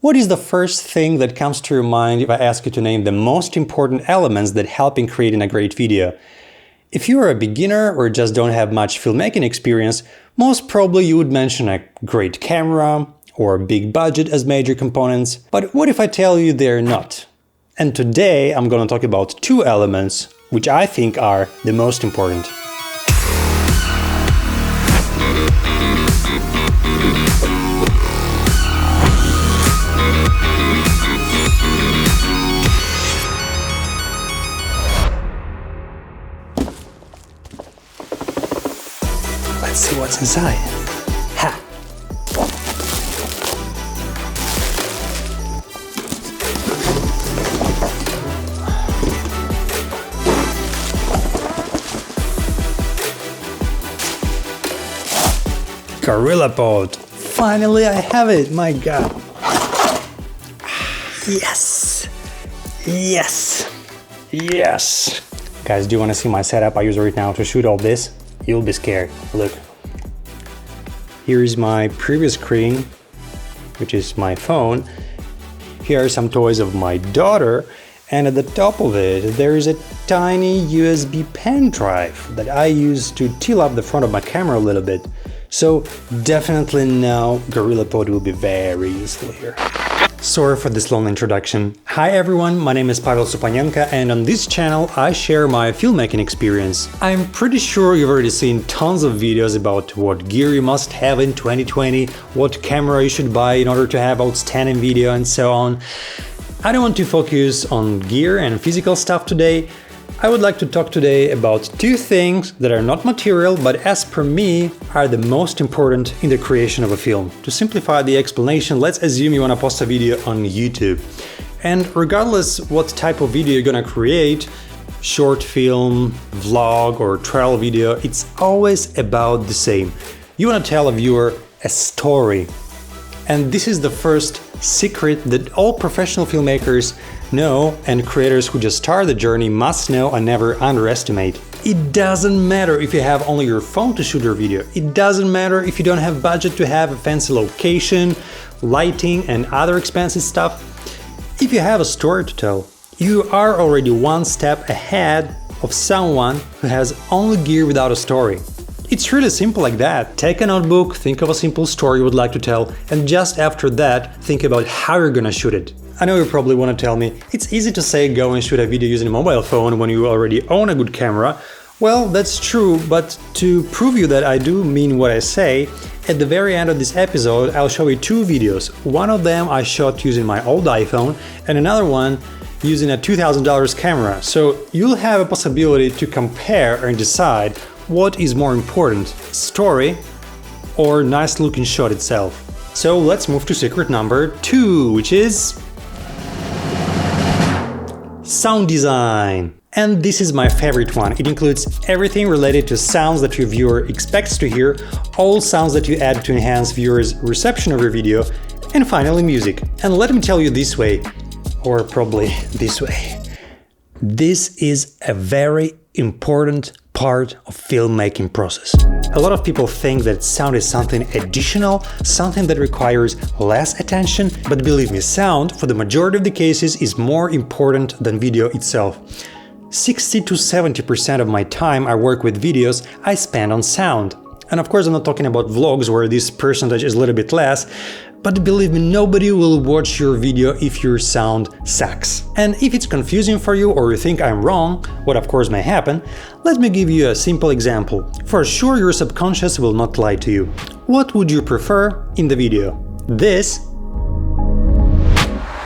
What is the first thing that comes to your mind if I ask you to name the most important elements that help in creating a great video? If you are a beginner or just don't have much filmmaking experience, most probably you would mention a great camera or a big budget as major components. But what if I tell you they're not? And today I'm going to talk about two elements which I think are the most important. Let's see what's inside. Ha! GorillaPod! Finally I have it, my god! Yes! Yes! Yes! Guys, do you want to see my setup I use right now to shoot all this? You'll be scared. Look. Here's my previous screen, which is my phone. Here are some toys of my daughter, and at the top of it there is a tiny USB pen drive that I use to tilt up the front of my camera a little bit. So definitely now GorillaPod will be very useful here. Sorry for this long introduction. Hi everyone, my name is Pavel Supanenko, and on this channel I share my filmmaking experience. I'm pretty sure you've already seen tons of videos about what gear you must have in 2020, what camera you should buy in order to have outstanding video and so on. I don't want to focus on gear and physical stuff today. I would like to talk today about two things that are not material, but as per me, are the most important in the creation of a film. To simplify the explanation, let's assume you want to post a video on YouTube. And regardless what type of video you're gonna create, short film, vlog or trial video, it's always about the same. You want to tell a viewer a story. And this is the first secret that all professional filmmakers know, and creators who just start the journey must know and never underestimate. It doesn't matter if you have only your phone to shoot your video. It doesn't matter if you don't have budget to have a fancy location, lighting and other expensive stuff. If you have a story to tell, you are already one step ahead of someone who has only gear without a story. It's really simple like that. Take a notebook, think of a simple story you would like to tell, and just after that, think about how you're gonna shoot it. I know you probably want to tell me, it's easy to say go and shoot a video using a mobile phone when you already own a good camera. Well, that's true, but to prove you that I do mean what I say, at the very end of this episode I'll show you two videos. One of them I shot using my old iPhone, and another one using a $2,000 camera. So you'll have a possibility to compare and decide what is more important, story or nice looking shot itself. So let's move to secret number 2, which is sound design. And this is my favorite one. It includes everything related to sounds that your viewer expects to hear, all sounds that you add to enhance viewers' reception of your video, and finally music. And let me tell you this way, or probably this way. This is a very important part of filmmaking process. A lot of people think that sound is something additional, something that requires less attention, but believe me, sound, for the majority of the cases, is more important than video itself. 60 to 70% of my time I work with videos I spend on sound. And of course I'm not talking about vlogs where this percentage is a little bit less, but believe me, nobody will watch your video if your sound sucks. And if it's confusing for you or you think I'm wrong, what of course may happen, let me give you a simple example. For sure your subconscious will not lie to you. What would you prefer in the video? This?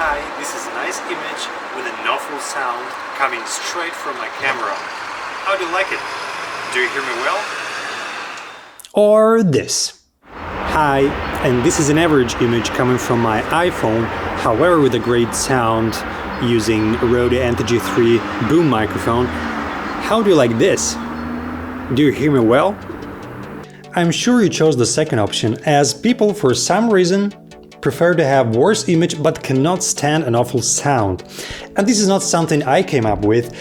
Hi, this is a nice image with an awful sound coming straight from my camera. How do you like it? Do you hear me well? Or this? Hi, and this is an average image coming from my iPhone, however with a great sound using Rode NTG 3 boom microphone. How do you like this? Do you hear me well? I'm sure you chose the second option, as people for some reason prefer to have worse image but cannot stand an awful sound. And this is not something I came up with.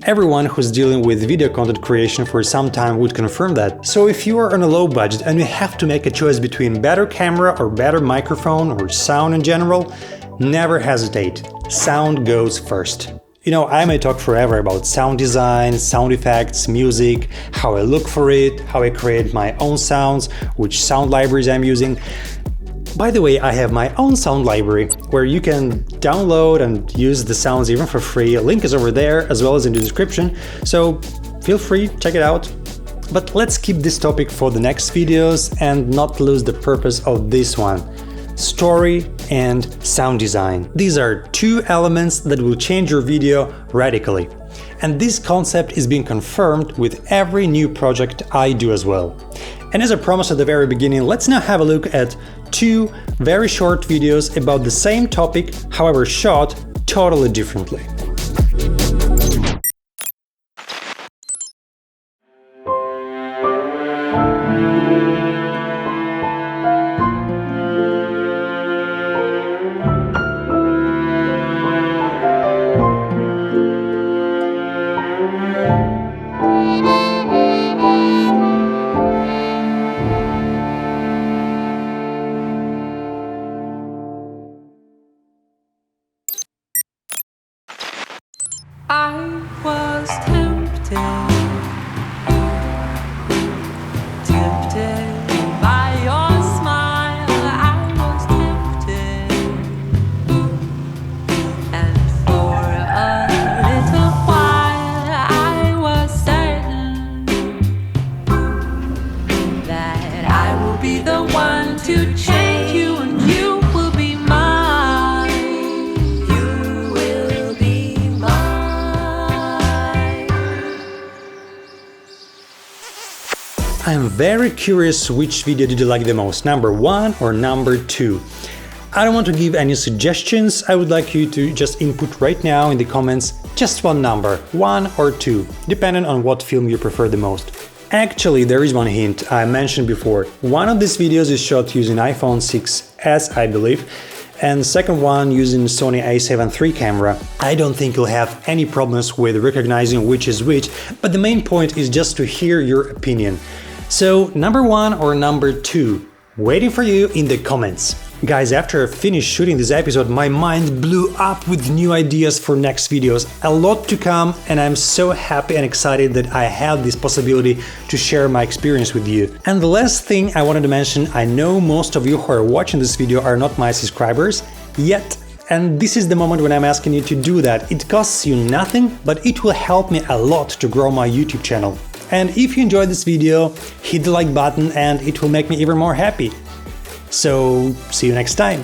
Everyone who's dealing with video content creation for some time would confirm that. So if you are on a low budget and you have to make a choice between better camera or better microphone or sound in general, Never hesitate. Sound goes first. You know, I may talk forever about sound design, sound effects, music, how I look for it, how I create my own sounds, which sound libraries I'm using. By the way, I have my own sound library where you can download and use the sounds even for free. A link is over there as well as in the description, so feel free, check it out. But let's keep this topic for the next videos and not lose the purpose of this one. Story and sound design. These are two elements that will change your video radically. And this concept is being confirmed with every new project I do as well. And as I promised at the very beginning, let's now have a look at two very short videos about the same topic, however shot totally differently. I was tempted by your smile. I was tempted, and for a little while I was certain that I will be the one to change you, and you will be mine. You will be mine. I'm very curious which video did you like the most, number 1 or number 2? I don't want to give any suggestions, I would like you to just input right now in the comments just one number, 1 or 2, depending on what film you prefer the most. Actually, there is one hint I mentioned before. One of these videos is shot using iPhone 6s, I believe, and the second one using Sony a7 III camera. I don't think you'll have any problems with recognizing which is which, but the main point is just to hear your opinion. So, number 1 or number 2? Waiting for you in the comments. Guys, after I finished shooting this episode, my mind blew up with new ideas for next videos. A lot to come, and I'm so happy and excited that I have this possibility to share my experience with you. And the last thing I wanted to mention, I know most of you who are watching this video are not my subscribers yet, and this is the moment when I'm asking you to do that. It costs you nothing, but it will help me a lot to grow my YouTube channel. And if you enjoyed this video, hit the like button and it will make me even more happy. So, see you next time.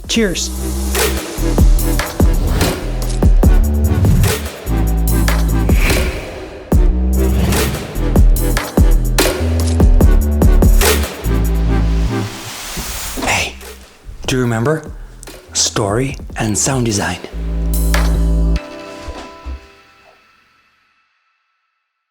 Cheers! Hey, do you remember? Story and sound design.